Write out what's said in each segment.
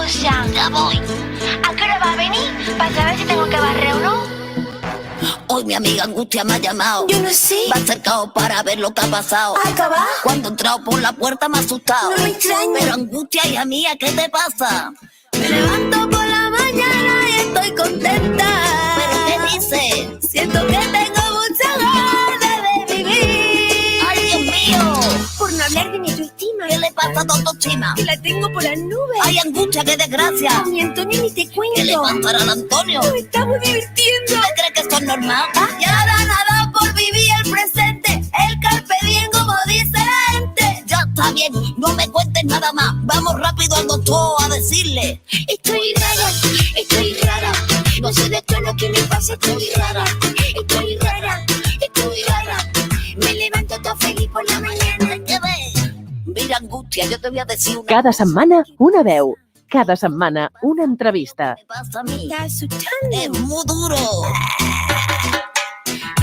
Angustia. Ya voy. ¿A qué hora va a venir? Para saber si tengo que barrer o no. Hoy mi amiga Angustia me ha llamado. Yo no sé. Me ha acercado para ver lo que ha pasado. ¿Acaba? Cuando he entrado por la puerta me ha asustado. No me extraña. Pero Angustia, hija mía, ¿qué te pasa? Me levanto por la mañana y estoy contenta. ¿Pero qué dices? Siento que tengo muchas ganas de vivir. ¡Ay, Dios mío! Por no hablar de mi autoestima. ¿Qué le pasa a tu autoestima? Que la tengo por las nubes. ¡Ay, Angustia, qué desgracia! A mi Antonio ni te cuento. ¿Qué le pasará al Antonio? Nos estamos divirtiendo. ¿Usted cree que esto es normal? Y ahora nada por vivir el presente, el carpe diem como dice la gente. Ya está bien, no me cuentes nada más. Vamos rápido al doctor a decirle: Estoy rara. No sé de todo lo que me pasa. Estoy rara. Me levanto toda feliz por la mañana. ¿qué ves? Mira, Angustia, yo te voy a decir una Cada cosa. setmana, una veu. Cada setmana, una entrevista. ¿Qué pasa a mí? Está asustando. Es muy duro.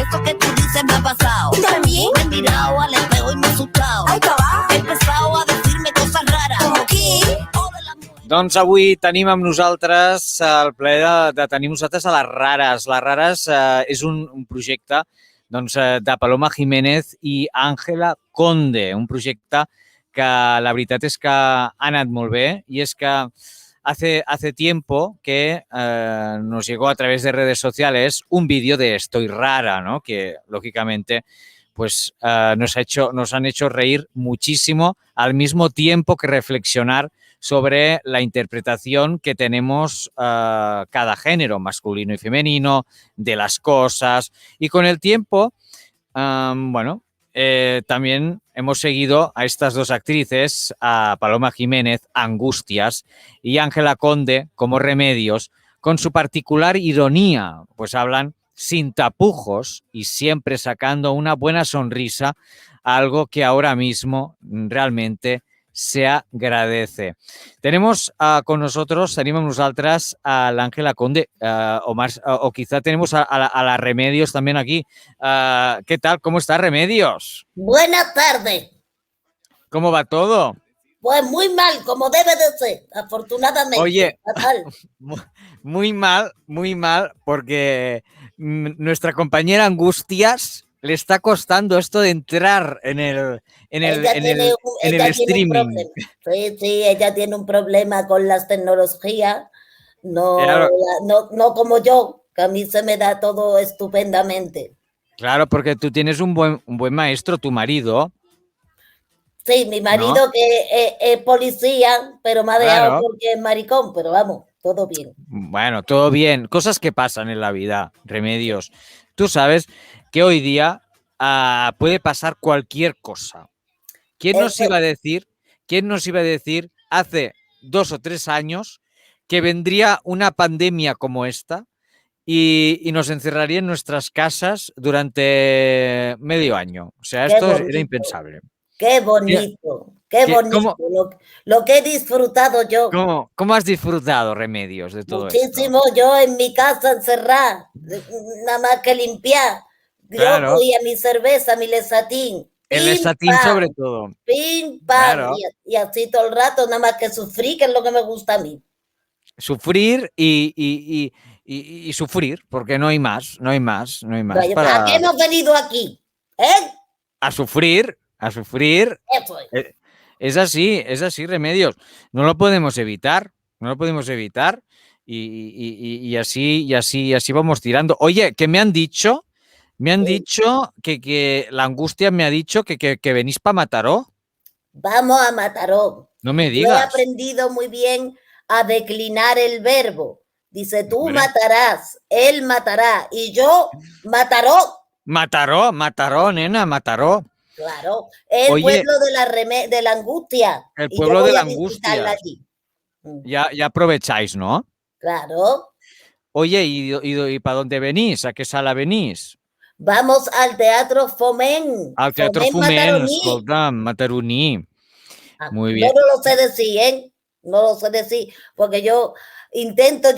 Esto que tú dices me ha pasado. ¿También? Me he mirado al espejo y me he asustado. Acaba? He empezado a decirme cosas raras. ¿Cómo qué? Oh, de la muerte. Doncs avui tenim amb nosaltres el plaer de tenir nosaltres a les Rares. Les Rares és un projecte de Paloma Jiménez i Ángela Conde, un projecte que la veritat és que ha anat molt bé i és que hace tiempo que nos llegó a través de redes sociales un vídeo de Estoy Rara, ¿no? Que lógicamente pues nos han hecho reír muchísimo al mismo tiempo que reflexionar sobre la interpretación que tenemos cada género, masculino y femenino, de las cosas. Y con el tiempo, también hemos seguido a estas dos actrices, a Paloma Jiménez, Angustias, y Ángela Conde, como Remedios, con su particular ironía, pues hablan sin tapujos y siempre sacando una buena sonrisa, algo que ahora mismo realmente se agradece. Tenemos con nosotros, tenemos nosaltres a l'Ángela Conde, o quizá tenemos a la Remedios también aquí. ¿Qué tal? ¿Cómo está Remedios? Buenas tardes. ¿Cómo va todo? Pues muy mal, como debe de ser, afortunadamente. Oye, Fatal. muy mal, porque nuestra compañera Angustias le está costando esto de entrar en el Ella tiene un streaming. problema. Sí, ella tiene un problema con las tecnologías. No, Claro. no como yo, que a mí se me da todo estupendamente. Claro, porque tú tienes un buen maestro, tu marido. Sí, mi marido ¿No? que es policía, pero me ha dejado Claro. porque es maricón, pero vamos, todo bien. Bueno, todo bien. Cosas que pasan en la vida, Remedios. Tú sabes que hoy día puede pasar cualquier cosa. ¿Quién nos iba a decir hace 2 o 3 años que vendría una pandemia como esta y nos encerraría en nuestras casas durante medio año? O sea, Qué esto bonito. era impensable. Qué bonito, qué bonito. Lo que he disfrutado yo. ¿Cómo has disfrutado, Remedios, de todo Muchísimo, esto? yo en mi casa encerrada, nada más que limpiar. Claro. Yo cogía mi cerveza, mi lesatín. El pim, lesatín pam, sobre todo. Pim, pam, Claro. y así todo el rato, nada más que sufrir, que es lo que me gusta a mí. Sufrir y sufrir, porque no hay más. Vaya, ¿a qué hemos venido aquí? A sufrir. Eso es. Es así, Remedios. No lo podemos evitar. Y así vamos tirando. Oye, que me han dicho que la Angustia me ha dicho que venís para Mataró. Vamos a Mataró. No me Yo he digas. aprendido muy bien a declinar el verbo. Dice, tú Hombre. matarás, él matará, y yo mataró. Mataró, nena, Mataró. Claro, el Oye, pueblo de la angustia. El Y pueblo yo de voy la a visitarla angustia. allí. Ya aprovecháis, ¿no? Claro. Oye, ¿y para dónde venís? ¿A qué sala venís? Vamos al Teatro Foment. Al Teatro Foment, escolta, Mataroní. Muy bien. Yo no lo sé decir, ¿eh? No lo sé decir, porque yo intento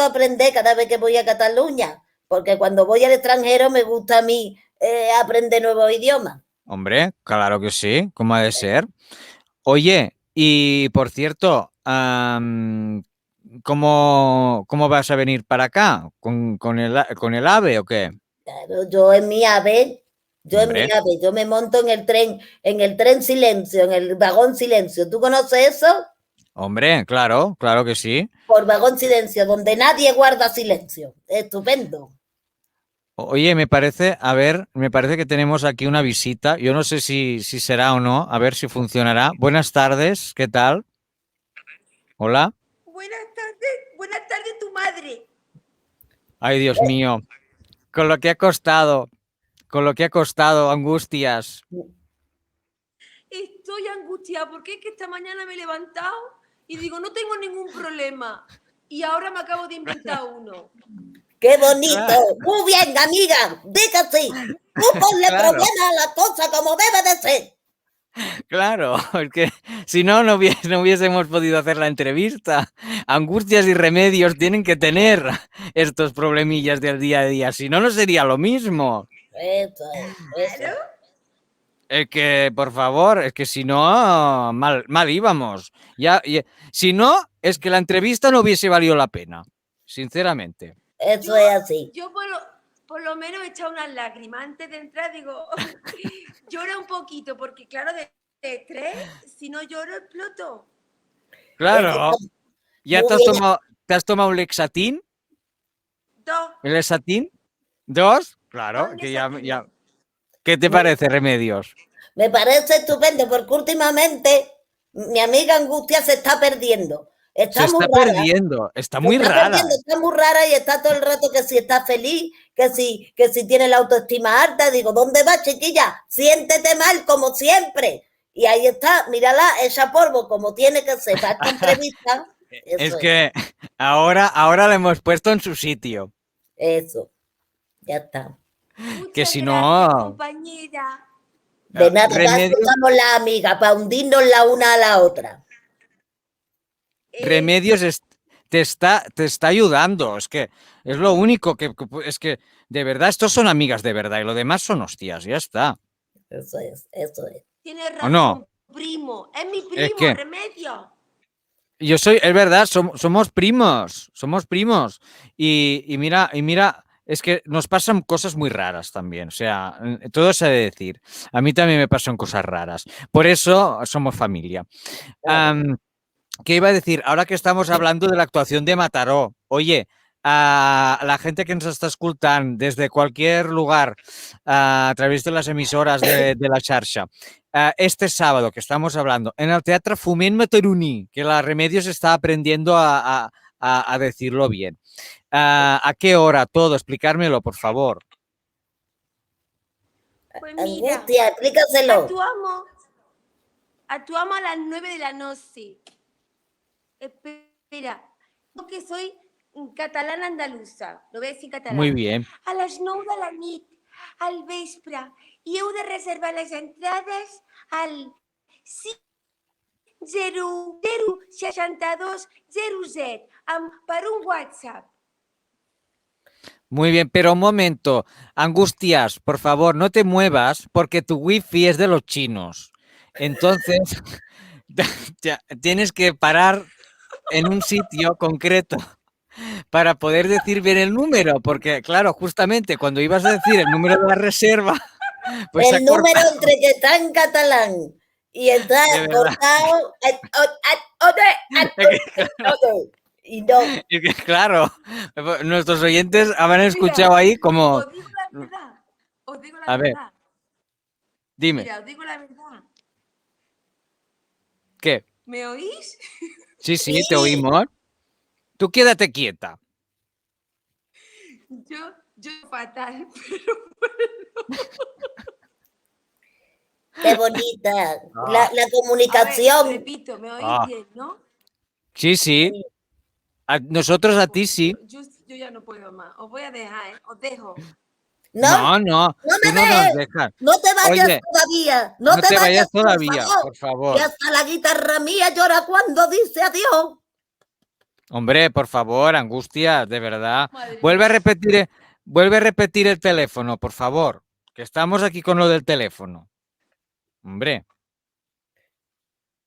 aprender cada vez que voy a Cataluña, porque cuando voy al extranjero me gusta a mí aprender nuevos idiomas. Hombre, claro que sí, ¿cómo ha de ser? Oye, y por cierto, ¿cómo vas a venir para acá? ¿Con el AVE o qué? Claro, yo en mi ave, Hombre, yo me monto en el tren silencio, en el vagón silencio. ¿Tú conoces eso? hombre, claro, claro que sí. Por vagón silencio, donde nadie guarda silencio. Estupendo. Oye, me parece que tenemos aquí una visita. Yo no sé si será o no, a ver si funcionará. Buenas tardes, ¿qué tal? Hola. Buenas tardes tu madre. Ay, Dios mío, con lo que ha costado, Angustias. Estoy angustiada porque es que esta mañana me he levantado y digo, no tengo ningún problema. Y ahora me acabo de inventar uno. ¡Qué bonito! Claro. Muy bien, amiga, diga así. Tú ponle Claro. problema a la cosa como debe de ser. Claro, es que si no, no hubiésemos podido hacer la entrevista. Angustias y Remedios tienen que tener estos problemillas del día a día, si no, no sería lo mismo. Eso es. Claro. Es que, por favor, es que si no, mal íbamos. Si no, es que la entrevista no hubiese valido la pena, sinceramente. Eso es así. Yo por lo menos he echado unas lágrimas. Antes de entrar digo, llora un poquito, porque claro, de estrés, si no lloro exploto. Claro. ¿Ya Muy te has tomado un Lexatín? Dos. ¿El Lexatín? ¿Dos? Claro, Dos que ya. Lexatines. ¿Qué te parece, Remedios? Me parece estupendo porque últimamente mi amiga Angustia se está perdiendo. Se Está muy está rara. perdiendo, está Se muy está rara. perdiendo, está muy rara y está todo el rato que si está feliz, que si tiene la autoestima alta. Digo, ¿dónde vas, chiquilla? Siéntete mal como siempre. Y ahí está, mírala, echa polvo como tiene que ser para esta entrevista. Es Eso que ahora la hemos puesto en su sitio. eso, ya está. Que Muchas si gracias, no, compañera. De nada, para eso Remedios, estamos las amigas, para hundirnos la una a la otra. Remedios te está ayudando. Es que es lo único es que de verdad, estos son amigas de verdad y lo demás son hostias, ya está. Eso es, eso es. Tienes ¿O razón, no? primo. Es mi Es primo, que Remedio. es verdad, somos primos. Y mira, es que nos pasan cosas muy raras también. O sea, todo se ha de decir. A mí también me pasan cosas raras. Por eso somos familia. Claro. ¿Qué iba a decir? Ahora que estamos hablando de la actuación de Mataró, oye, a la gente que nos está escuchando desde cualquier lugar a través de las emisoras de la xarxa, este sábado que estamos hablando, en el Teatro Foment Mataroní, que la Remedios está aprendiendo a decirlo bien. ¿A qué hora todo? Explicármelo, por favor. Pues mira, Angustia, explícaselo. actuamos a las 9 de la noche. Espera, yo que soy catalana andaluza, lo voy a decir catalán. Muy bien. A les 9 de la nit, al vespre, i heu de reservar les entrades al 6006207 per un WhatsApp. Muy bien, pero un momento. Angustias, por favor, no te muevas porque tu wifi es de los chinos. Entonces, tienes que parar en un sitio concreto para poder decir bien el número, porque claro, justamente cuando ibas a decir el número de la reserva, pues se ha El número cortado. entre que está en catalán y está De verdad. cortado. Y no, Es que, claro, nuestros oyentes habrán escuchado ahí como... Os digo la verdad. Os digo la A ver, verdad. dime, Mira, os digo la verdad. ¿qué? ¿Me oís? Sí, sí, te oímos. Tú quédate quieta. Yo fatal. qué bonita. La A ver, comunicación. repito, ¿me oís Ah. bien, no? Sí. Nosotros a ti sí. Yo ya no puedo más. Os voy a dejar, ¿eh? Os dejo. No, No, no tú me no nos dejes. dejas. No te vayas Oye, todavía. no te vayas todavía, por Que favor. hasta la guitarra mía llora cuando dice adiós. Hombre, por favor, Angustia, de verdad. Madre Vuelve a mía. repetir el teléfono, por favor. Que estamos aquí con lo del teléfono. Hombre.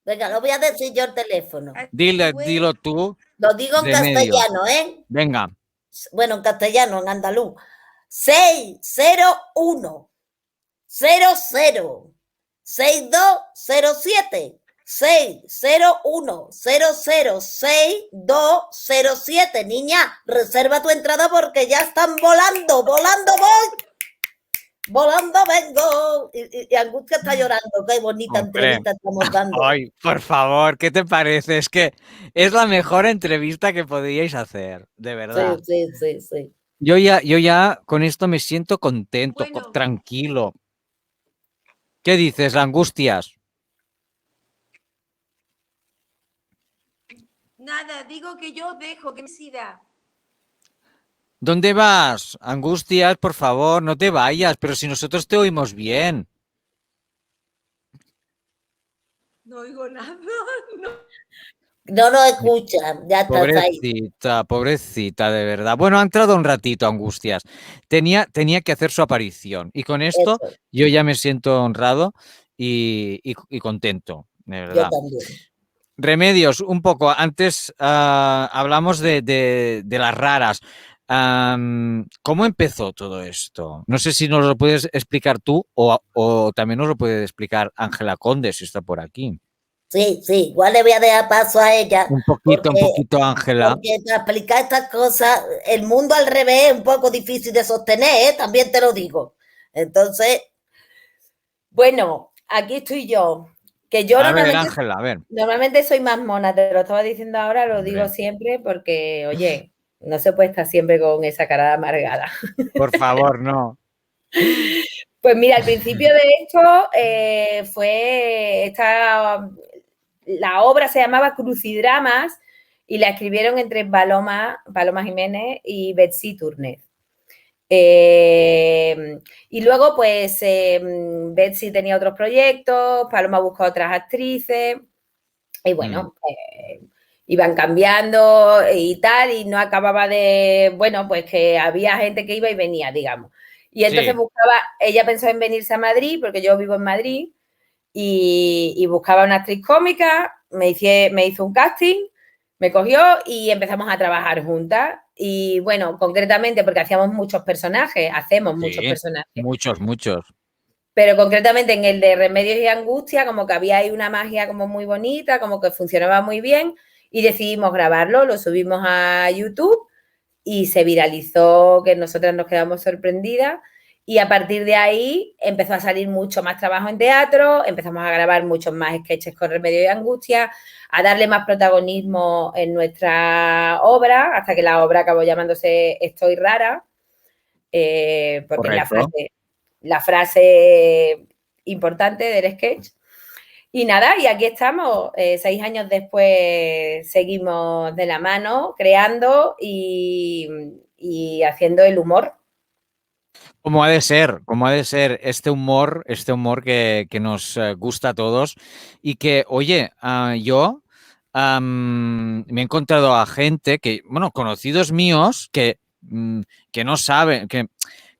Venga, lo voy a decir yo el teléfono. Dilo tú, Lo digo en Remedios. castellano, ¿eh? Venga. Bueno, en castellano, en andaluz. 601 00 6207 601 00 6207. Niña, reserva tu entrada porque ya están volando voy, volando vengo. Y Angustia está llorando. Qué bonita entrevista estamos dando. Ay, por favor, ¿qué te parece? Es que es la mejor entrevista que podríais hacer, de verdad. Sí. Yo ya con esto me siento contento, Bueno. tranquilo. ¿Qué dices, Angustias? Nada, digo que yo dejo que me siga. ¿Dónde vas? Angustias, por favor, no te vayas, pero si nosotros te oímos bien. No oigo nada. No nos escuchan, ya estás ahí. Pobrecita, de verdad. Bueno, ha entrado un ratito, Angustias. Tenía que hacer su aparición. Y con esto Eso, yo ya me siento honrado y contento, de yo verdad. también. Remedios, un poco. Antes hablamos de las raras. ¿Cómo empezó todo esto? No sé si nos lo puedes explicar tú o también nos lo puede explicar Ángela Conde, si está por aquí. Sí, igual le voy a dejar paso a ella. Un poquito, Ángela. Porque para explicar estas cosas, el mundo al revés es un poco difícil de sostener, ¿eh? También te lo digo. Entonces, bueno, aquí estoy yo. Que yo A ver, Ángela, a ver. normalmente soy más mona, te lo estaba diciendo ahora, lo digo siempre porque, oye, no se puede estar siempre con esa cara de amargada. Por favor, no. Pues mira, al principio de esto la obra se llamaba Crucidramas y la escribieron entre Paloma Jiménez y Betsy Turner. Y luego, pues, Betsy tenía otros proyectos, Paloma buscó otras actrices y bueno, iban cambiando y tal, y no acababa bueno, pues que había gente que iba y venía, digamos. Y entonces ella pensó en venirse a Madrid, porque yo vivo en Madrid, y buscaba una actriz cómica, me hizo un casting, me cogió y empezamos a trabajar juntas. Y bueno, concretamente porque hacemos muchos personajes, muchos personajes. Muchos. Pero concretamente en el de Remedios y Angustia, como que había ahí una magia como muy bonita, como que funcionaba muy bien y decidimos grabarlo, lo subimos a YouTube y se viralizó, que nosotras nos quedamos sorprendidas. Y a partir de ahí empezó a salir mucho más trabajo en teatro, empezamos a grabar muchos más sketches con Remedio y Angustia, a darle más protagonismo en nuestra obra, hasta que la obra acabó llamándose Estoy rara, porque la frase importante del sketch. Y nada, y aquí estamos, 6 años después seguimos de la mano, creando y haciendo el humor. Como ha de ser este humor que nos gusta a todos y que, oye, yo me he encontrado a gente conocidos míos que no saben, que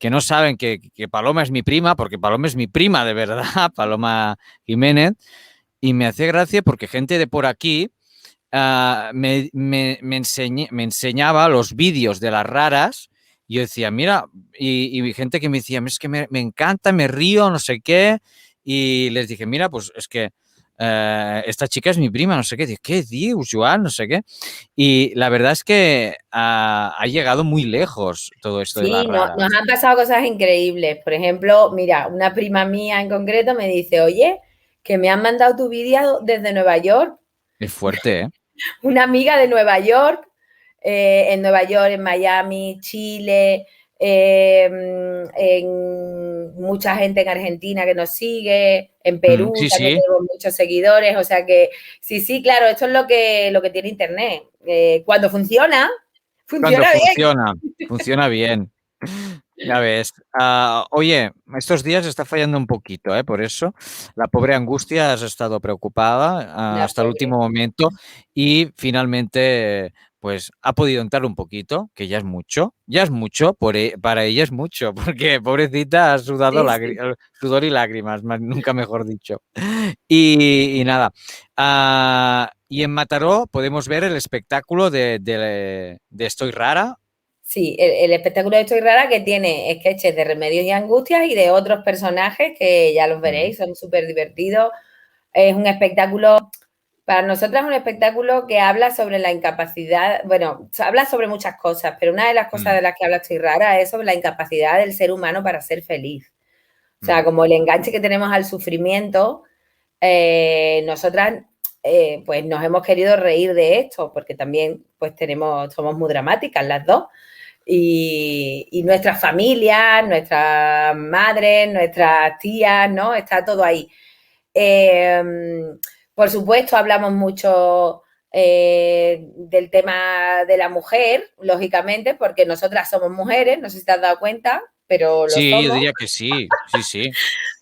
no saben que Paloma es mi prima, porque Paloma es mi prima de verdad, Paloma Jiménez, y me hace gracia porque gente de por aquí me enseñaba los vídeos de las raras. Yo decía, mira, y gente que me decía, es que me encanta, me río, no sé qué, y les dije, mira, pues es que esta chica es mi prima, no sé qué. Dije, ¿qué dios, Joan? No sé qué. Y la verdad es que ha llegado muy lejos todo esto de las raras. Nos han pasado cosas increíbles. Por ejemplo, mira, una prima mía en concreto me dice, oye, que me han mandado tu vídeo desde Nueva York. Es fuerte, ¿eh? Una amiga de Nueva York, en Miami, Chile, en mucha gente en Argentina que nos sigue, en Perú también tenemos muchos seguidores, o sea que sí, claro, esto es lo que tiene Internet. Cuando funciona bien. Ya ves. Oye, estos días está fallando un poquito, por eso la pobre Angustia has estado preocupada hasta el último momento y finalmente pues ha podido entrar un poquito, que ya es mucho, para ella es mucho, porque pobrecita ha sudado sudor y lágrimas, nunca mejor dicho. Y nada, y en Mataró podemos ver el espectáculo de Estoy Rara. Sí, el espectáculo de Estoy Rara, que tiene sketches de Remedios y Angustias y de otros personajes que ya los veréis, son súper divertidos. Es un espectáculo, para nosotras es un espectáculo que habla sobre la incapacidad, bueno, habla sobre muchas cosas, pero una de las cosas de las que habla Estoy Rara es sobre la incapacidad del ser humano para ser feliz. O sea, como el enganche que tenemos al sufrimiento, nosotras pues nos hemos querido reír de esto, porque también pues somos muy dramáticas las dos. Y nuestras familias, nuestras madres, nuestras tías, ¿no? Está todo ahí. Por supuesto, hablamos mucho del tema de la mujer, lógicamente, porque nosotras somos mujeres, no sé si te has dado cuenta, pero lo Sí, somos. yo diría que sí, sí.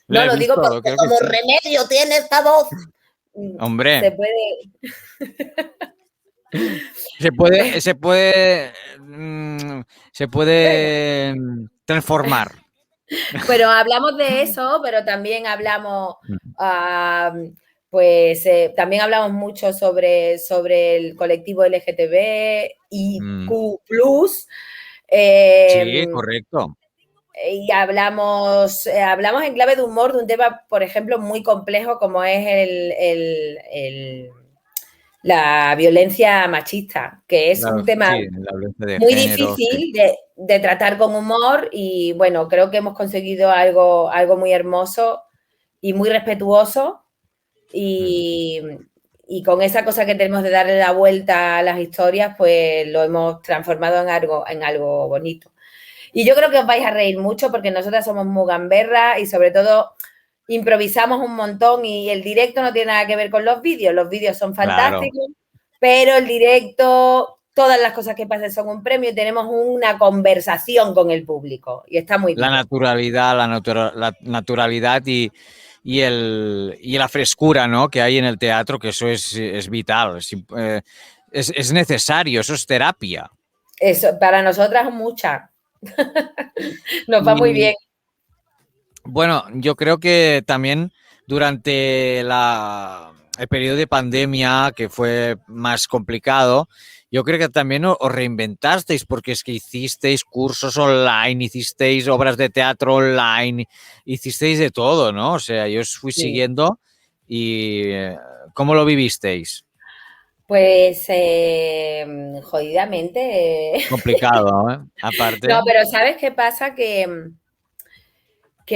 No, lo digo porque como Remedio tiene esta voz, hombre, se puede... se puede transformar. Pero hablamos de eso, pero también hablamos, también hablamos mucho sobre el colectivo LGTB y Q+. Sí, correcto. Y hablamos en clave de humor de un tema, por ejemplo, muy complejo como es la violencia machista, que es un tema muy difícil de tratar con humor y, bueno, creo que hemos conseguido algo muy hermoso y muy respetuoso y con esa cosa que tenemos de darle la vuelta a las historias, pues lo hemos transformado en algo bonito. Y yo creo que os vais a reír mucho porque nosotras somos muy gamberras y sobre todo improvisamos un montón y el directo no tiene nada que ver con los vídeos son fantásticos, pero el directo, todas las cosas que pasan son un premio y tenemos una conversación con el público y está muy bien. La naturalidad y la frescura, ¿no?, que hay en el teatro, que eso es vital, es necesario, eso es terapia. Eso, para nosotras mucha. Nos va muy bien. Bueno, yo creo que también durante el periodo de pandemia, que fue más complicado, yo creo que también os reinventasteis, porque es que hicisteis cursos online, hicisteis obras de teatro online, hicisteis de todo, ¿no? O sea, yo os fui siguiendo y ¿cómo lo vivisteis? Pues jodidamente. Complicado, ¿eh? Aparte. No, pero ¿sabes qué pasa? Que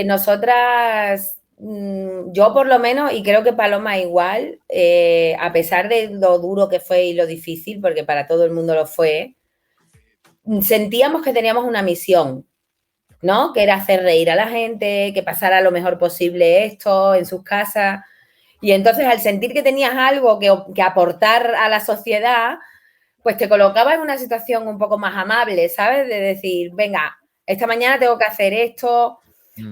nosotras, yo por lo menos, y creo que Paloma igual, a pesar de lo duro que fue y lo difícil, porque para todo el mundo lo fue, sentíamos que teníamos una misión, ¿no? Que era hacer reír a la gente, que pasara lo mejor posible esto en sus casas. Y entonces, al sentir que tenías algo que aportar a la sociedad, pues te colocaba en una situación un poco más amable, ¿sabes? De decir, venga, esta mañana tengo que hacer esto.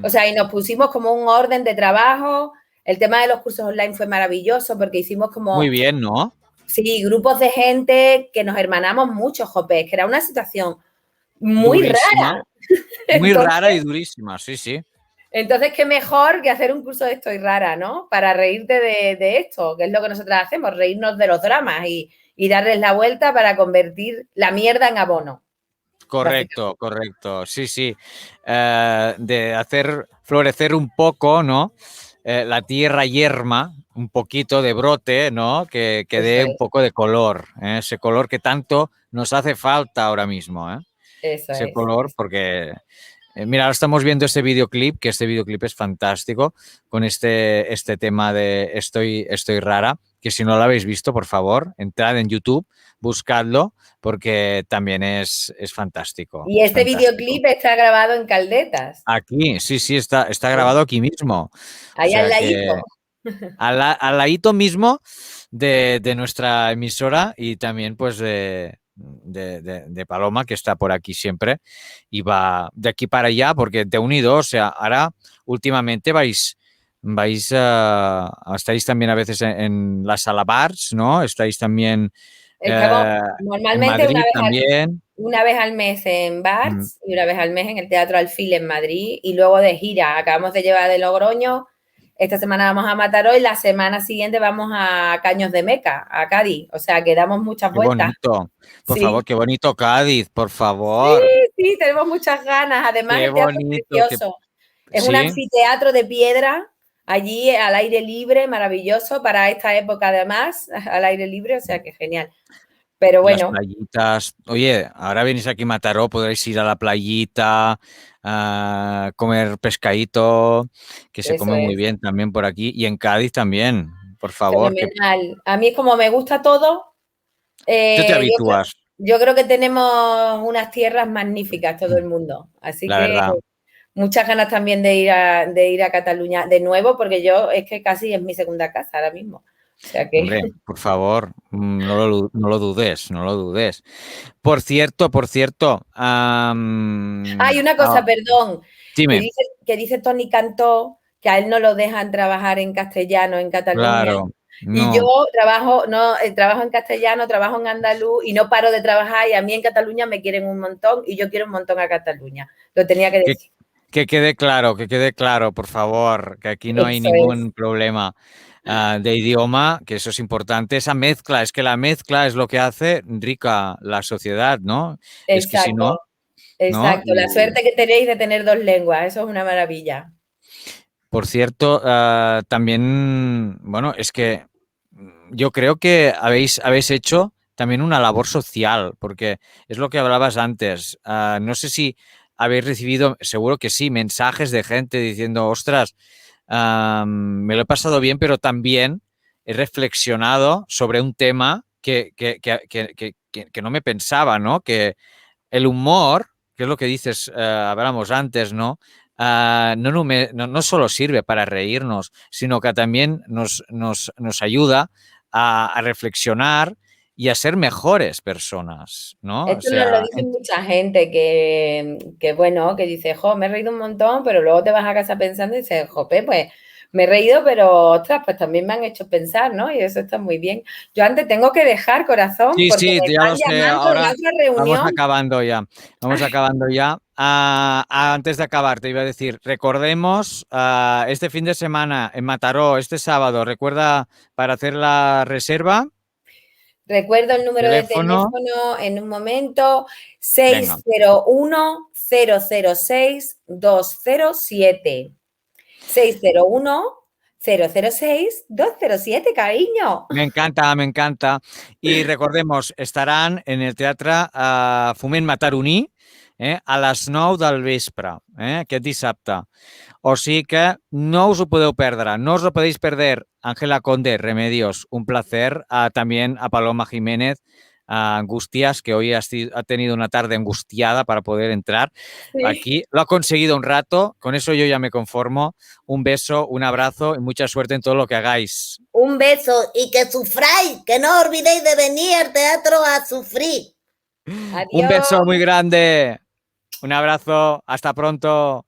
O sea, y nos pusimos como un orden de trabajo. El tema de los cursos online fue maravilloso porque hicimos como... Muy bien, ¿no? Sí, grupos de gente que nos hermanamos mucho, Jope, que era una situación muy rara. Muy rara y durísima, sí, sí. Entonces, qué mejor que hacer un curso de Estoy Rara, ¿no? Para reírte de esto, que es lo que nosotras hacemos, reírnos de los dramas y darles la vuelta para convertir la mierda en abono. Correcto, sí, sí. De hacer florecer un poco, ¿no? La tierra yerma, un poquito de brote, ¿no? Que dé un poco de color, ese color que tanto nos hace falta ahora mismo, ¿eh? Ese color, porque... mira, ahora estamos viendo este videoclip, que este videoclip es fantástico, con este tema de Estoy Rara, que si no lo habéis visto, por favor, entrad en YouTube, buscadlo, porque también es fantástico. Y este videoclip está grabado en Caldetas. Aquí, sí, está grabado aquí mismo. Ahí al ladito. Al ladito mismo de nuestra emisora y también pues de Paloma, que está por aquí siempre y va de aquí para allá porque te ha unido, o sea, ahora últimamente estáis también a veces en la sala bars, ¿no? Estáis también Normalmente en Madrid una vez al mes en Barts y una vez al mes en el Teatro Alfil en Madrid y luego de gira. Acabamos de llevar de Logroño, esta semana vamos a Mataró y la semana siguiente vamos a Caños de Meca, a Cádiz. O sea, que damos muchas vueltas. Bonito. Por favor, qué bonito Cádiz, por favor. Sí, tenemos muchas ganas. Además, qué el teatro bonito, es precioso. Es un anfiteatro de piedra, allí al aire libre, maravilloso para esta época además, al aire libre, o sea que genial. Pero bueno. Las playitas. Oye, ahora venís aquí a Mataró, podréis ir a la playita, a comer pescadito, que se come muy bien también por aquí. Y en Cádiz también, por favor. Fenomenal. A mí, como me gusta todo, tú te habitúas. Yo creo que tenemos unas tierras magníficas todo el mundo. Así la que verdad. Muchas ganas también de ir a Cataluña de nuevo, porque yo es que casi es mi segunda casa ahora mismo. O sea que... Hombre, por favor, no lo dudes, no lo dudes. Por cierto, hay una cosa, perdón, dime. que dice Toni Cantó que a él no lo dejan trabajar en castellano en Cataluña. Claro, no. Y yo trabajo en castellano, trabajo en andaluz y no paro de trabajar y a mí en Cataluña me quieren un montón y yo quiero un montón a Cataluña. Lo tenía que decir. Que quede claro, por favor, que aquí no hay ningún problema de idioma, que eso es importante. Esa mezcla, es que la mezcla es lo que hace rica la sociedad, ¿no? Exacto, es que si no, exacto. ¿No? La suerte que tenéis de tener dos lenguas, eso es una maravilla. Por cierto, también, bueno, es que yo creo que habéis hecho también una labor social, porque es lo que hablabas antes. No sé si habéis recibido, seguro que sí, mensajes de gente diciendo, ostras, me lo he pasado bien, pero también he reflexionado sobre un tema que no me pensaba, ¿no? Que el humor, que es lo que dices, hablamos antes, ¿no? No solo sirve para reírnos, sino que también nos ayuda a reflexionar y a ser mejores personas, ¿no? Esto nos lo dice mucha gente que bueno, que dice, me he reído un montón, pero luego te vas a casa pensando y dices, pues me he reído, pero ostras, pues también me han hecho pensar, ¿no? Y eso está muy bien. Yo antes tengo que dejar, corazón, porque me están llamando a otra reunión. Vamos acabando ya. Antes de acabar, te iba a decir, recordemos este fin de semana en Mataró, este sábado, recuerda para hacer la reserva. Recuerdo el número de teléfono en un momento, 601-006-207. 601-006-207, cariño. Me encanta. Y recordemos, estarán en el Teatre Foment Mataroní a les 9 del vespre, aquest dissabte. O sigui que no os lo podeu perdre, no os lo podéis perder. Ángela Conde, Remedios, un placer. También a Paloma Jiménez, Angustias, que hoy ha tenido una tarde angustiada para poder entrar aquí. Lo ha conseguido un rato, con eso yo ya me conformo. Un beso, un abrazo y mucha suerte en todo lo que hagáis. Un beso y que sufráis, que no olvidéis de venir al teatro a sufrir. Adiós. Un beso muy grande, un abrazo, hasta pronto.